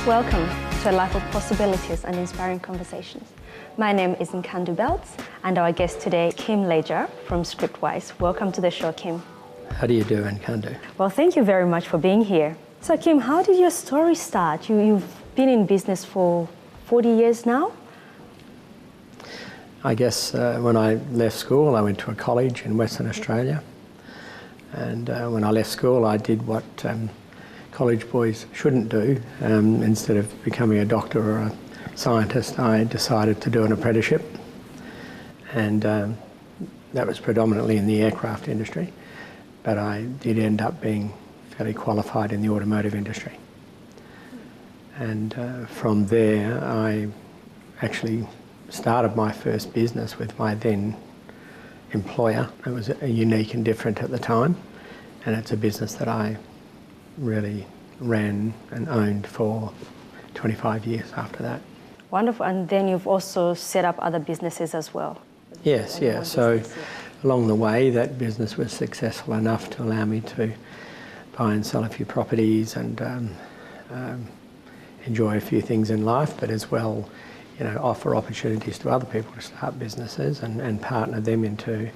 Welcome to a life of possibilities and inspiring conversations. My name is Nkandu Beltz, and our guest today, Kim Ledger from ScriptWise. Welcome to the show, Kim. How do you do, Nkandu? Well, thank you very much for being here. So, Kim, how did your story start? You've been in business for 40 years now? I guess when I left school, I went to a college in Western Australia. And when I left school, I did what college boys shouldn't do. Instead of becoming a doctor or a scientist, I decided to do an apprenticeship. And that was predominantly in the aircraft industry. But I did end up being fairly qualified in the automotive industry. And from there, I actually started my first business with my then employer. It was unique and different at the time, and it's a business that I really ran and owned for 25 years after that. Wonderful. And then you've also set up other businesses as well? Yes, yeah. So along the way, that business was successful enough to allow me to buy and sell a few properties and enjoy a few things in life, but as well, offer opportunities to other people to start businesses and partner them into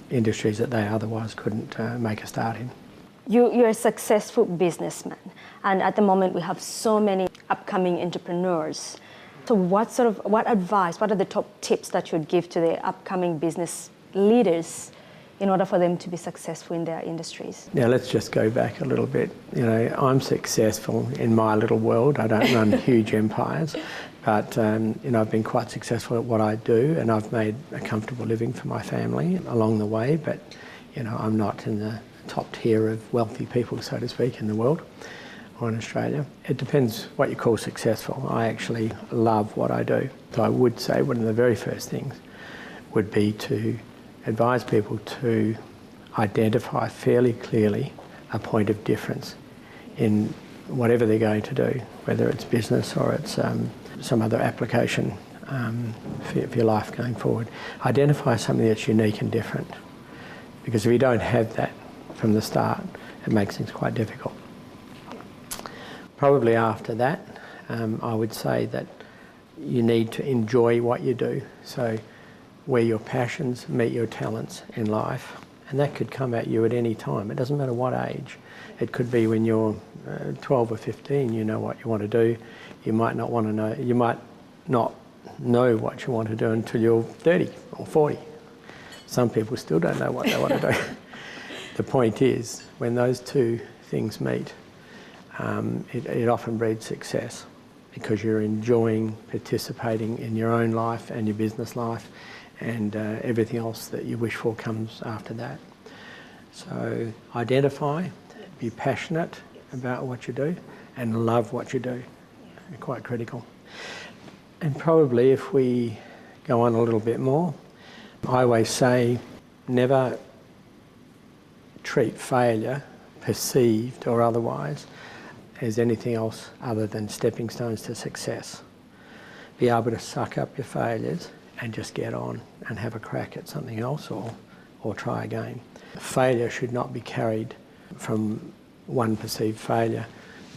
industries that they otherwise couldn't make a start in. You're a successful businessman, and at the moment we have so many upcoming entrepreneurs. So what advice, what are the top tips that you would give to the upcoming business leaders in order for them to be successful in their industries? Now let's just go back a little bit. I'm successful in my little world. I don't run huge empires, but I've been quite successful at what I do, and I've made a comfortable living for my family along the way, but I'm not in the top tier of wealthy people, so to speak, in the world or in Australia. It depends what you call successful. I actually love what I do. So I would say one of the very first things would be to advise people to identify fairly clearly a point of difference in whatever they're going to do, whether it's business or it's some other application for your life going forward. Identify something that's unique and different, because if you don't have that from the start, it makes things quite difficult. Probably after that, I would say that you need to enjoy what you do. So where your passions meet your talents in life, and that could come at you at any time. It doesn't matter what age. It could be when you're 12 or 15, you know what you want to do. You might not want to know, you might not know what you want to do until you're 30 or 40. Some people still don't know what they want to do. The point is, when those two things meet, it often breeds success, because you're enjoying participating in your own life and your business life, and everything else that you wish for comes after that. So identify, be passionate about what you do, and love what you do. They're quite critical. And probably if we go on a little bit more, I always say never treat failure, perceived or otherwise, as anything else other than stepping stones to success. Be able to suck up your failures and just get on and have a crack at something else or try again. Failure should not be carried from one perceived failure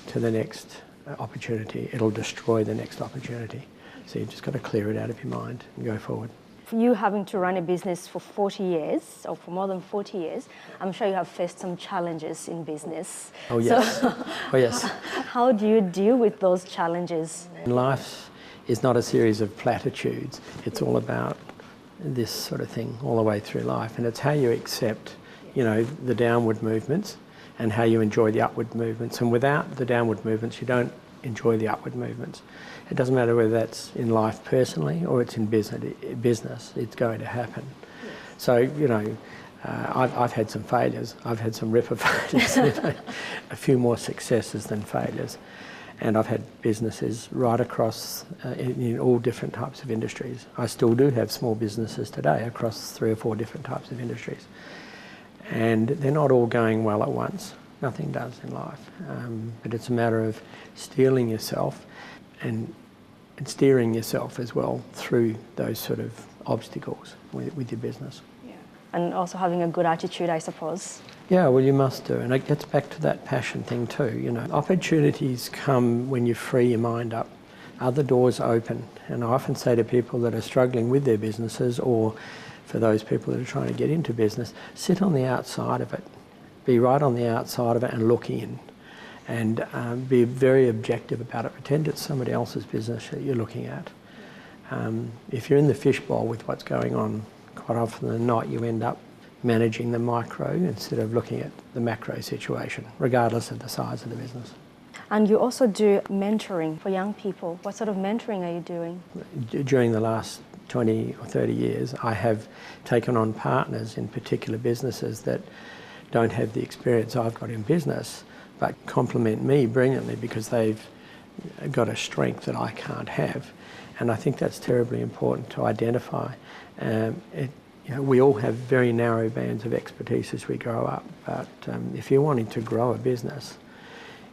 to the next opportunity. It'll destroy the next opportunity. So you've just got to clear it out of your mind and go forward. For you having to run a business for 40 years, or for more than 40 years, I'm sure you have faced some challenges in business. Oh yes, oh yes. How do you deal with those challenges? Life is not a series of platitudes. It's all about this sort of thing all the way through life, and it's how you accept, the downward movements and how you enjoy the upward movements. And without the downward movements, you don't enjoy the upward movements. It doesn't matter whether that's in life personally or it's in business, it's going to happen. So, I've had some failures. I've had some ripper failures, a few more successes than failures. And I've had businesses right across in all different types of industries. I still do have small businesses today across 3 or 4 different types of industries. And they're not all going well at once. Nothing does in life. But it's a matter of steeling yourself and steering yourself as well through those sort of obstacles with your business. Yeah. and also having a good attitude, I suppose. Yeah, well, you must do. And it gets back to that passion thing too. You know, opportunities come when you free your mind up. Other doors open. And I often say to people that are struggling with their businesses, or for those people that are trying to get into business, sit on the outside of it. Be right on the outside of it and look in. And be very objective about it. Pretend it's somebody else's business that you're looking at. If you're in the fishbowl with what's going on, quite often than not, you end up managing the micro instead of looking at the macro situation, regardless of the size of the business. And you also do mentoring for young people. What sort of mentoring are you doing? During the last 20 or 30 years, I have taken on partners in particular businesses that don't have the experience I've got in business, but complement me brilliantly because they've got a strength that I can't have. And I think that's terribly important to identify. We all have very narrow bands of expertise as we grow up, but if you're wanting to grow a business,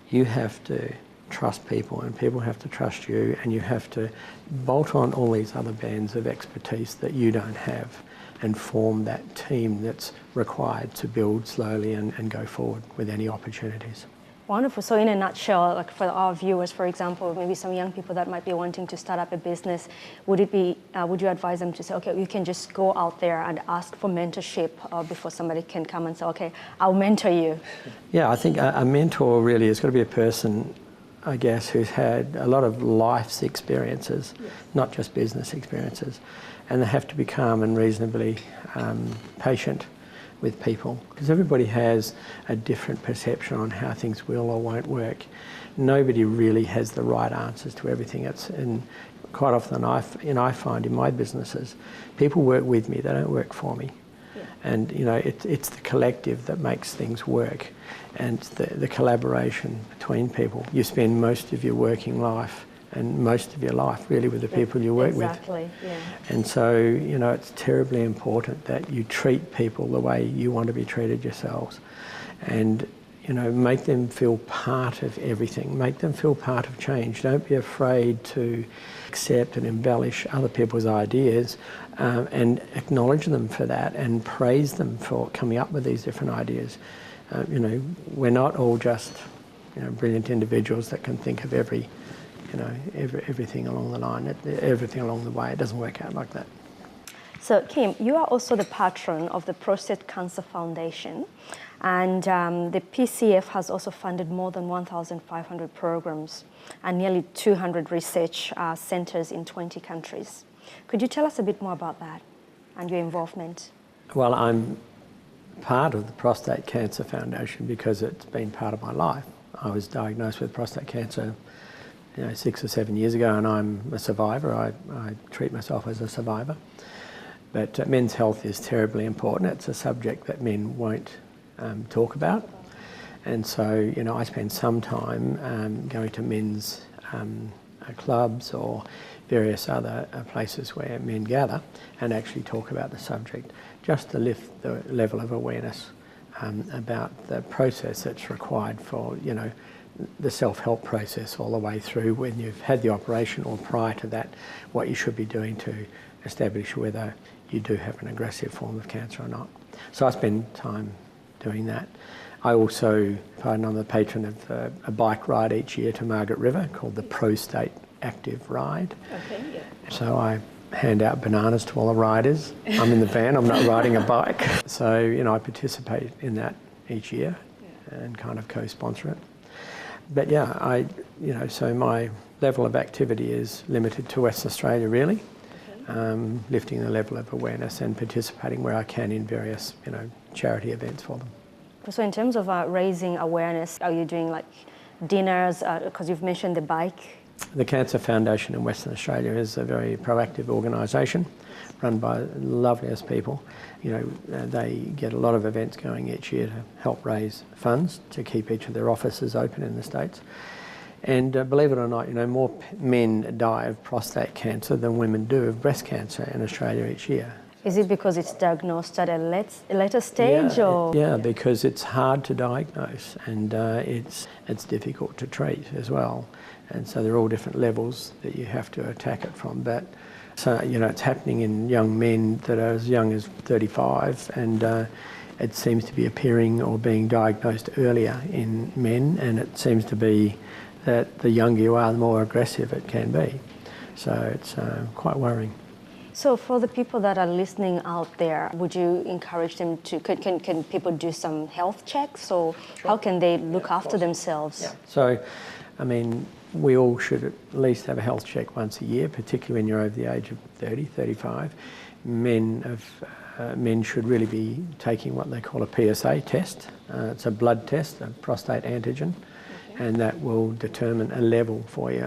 you have to trust people and people have to trust you, and you have to bolt on all these other bands of expertise that you don't have and form that team that's required to build slowly and go forward with any opportunities. Wonderful. So in a nutshell, like for our viewers, for example, maybe some young people that might be wanting to start up a business, would you advise them to say, okay, you can just go out there and ask for mentorship before somebody can come and say, okay, I'll mentor you? Yeah, I think a mentor really has got to be a person, I guess, who's had a lot of life's experiences, not just business experiences, and they have to be calm and reasonably patient with people, because everybody has a different perception on how things will or won't work. Nobody really has the right answers to everything. And quite often I find in my businesses, people work with me, they don't work for me. Yeah. And it's the collective that makes things work, and the collaboration between people. You spend most of your working life and most of your life really with the people you work with. Exactly, yeah. And so, it's terribly important that you treat people the way you want to be treated yourselves. And, make them feel part of everything. Make them feel part of change. Don't be afraid to accept and embellish other people's ideas and acknowledge them for that and praise them for coming up with these different ideas. We're not all just, brilliant individuals that can think of everything along the line, everything along the way. It doesn't work out like that. So Kim, you are also the patron of the Prostate Cancer Foundation, and the PCF has also funded more than 1,500 programs and nearly 200 research centers in 20 countries. Could you tell us a bit more about that and your involvement? Well, I'm part of the Prostate Cancer Foundation because it's been part of my life. I was diagnosed with prostate cancer 6 or 7 years ago, and I'm a survivor. I treat myself as a survivor. But men's health is terribly important. It's a subject that men won't talk about. And so, I spend some time going to men's clubs or various other places where men gather and actually talk about the subject, just to lift the level of awareness about the process that's required for, the self-help process all the way through when you've had the operation or prior to that, what you should be doing to establish whether you do have an aggressive form of cancer or not. So I spend time doing that. I also, I'm the patron of a bike ride each year to Margaret River called the Prostate Active Ride. Okay, yeah. So I hand out bananas to all the riders. I'm in the van, I'm not riding a bike. So, I participate in that each year and kind of co-sponsor it. But yeah, so my level of activity is limited to Western Australia really, lifting the level of awareness and participating where I can in various, charity events for them. So in terms of raising awareness, are you doing like dinners, because you've mentioned the bike? The Cancer Foundation in Western Australia is a very proactive organisation run by the loveliest people. They get a lot of events going each year to help raise funds to keep each of their offices open in the States. And believe it or not, more men die of prostate cancer than women do of breast cancer in Australia each year. Is it because it's diagnosed at a later stage? Yeah, because it's hard to diagnose and it's difficult to treat as well. And so there are all different levels that you have to attack it from. But So, it's happening in young men that are as young as 35, and it seems to be appearing or being diagnosed earlier in men, and it seems to be that the younger you are, the more aggressive it can be. So it's quite worrying. So for the people that are listening out there, would you encourage them to, can people do some health checks, or how can they look after themselves? Yeah. So, we all should at least have a health check once a year, particularly when you're over the age of 30, 35. Men should really be taking what they call a PSA test. It's a blood test, a prostate antigen, and that will determine a level for you.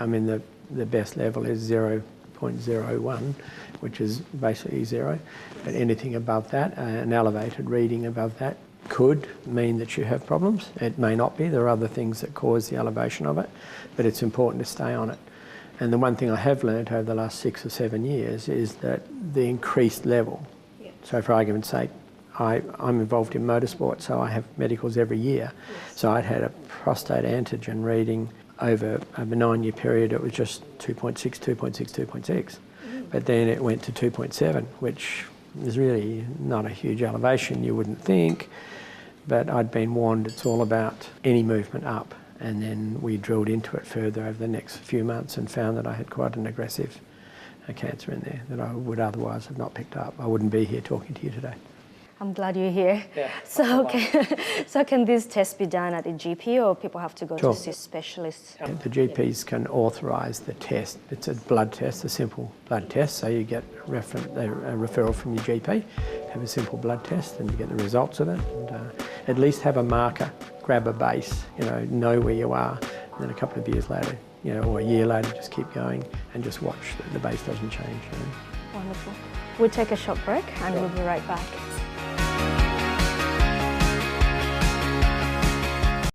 The best level is 0.01, which is basically zero, but anything above that, an elevated reading above that, could mean that you have problems. It may not be. There are other things that cause the elevation of it, but it's important to stay on it. And the one thing I have learned over the last 6 or 7 years is that the increased level, so for argument's sake, I'm involved in motorsport, so I have medicals every year. So I'd had a prostate antigen reading over a 9-year period. It was just 2.6, 2.6, 2.6. But then it went to 2.7, which is really not a huge elevation, you wouldn't think. But I'd been warned it's all about any movement up. And then we drilled into it further over the next few months and found that I had quite an aggressive cancer in there that I would otherwise have not picked up. I wouldn't be here talking to you today. I'm glad you're here. Yeah. So can this test be done at a GP, or people have to go Sure. to see specialists? The GPs can authorise the test. It's a blood test, a simple blood test. So you get a referral from your GP, have a simple blood test, and you get the results of it. And at least have a marker, grab a base, know where you are, and then a couple of years later, or a year later, just keep going and just watch that the base doesn't change. Wonderful. We'll take a short break and we'll be right back.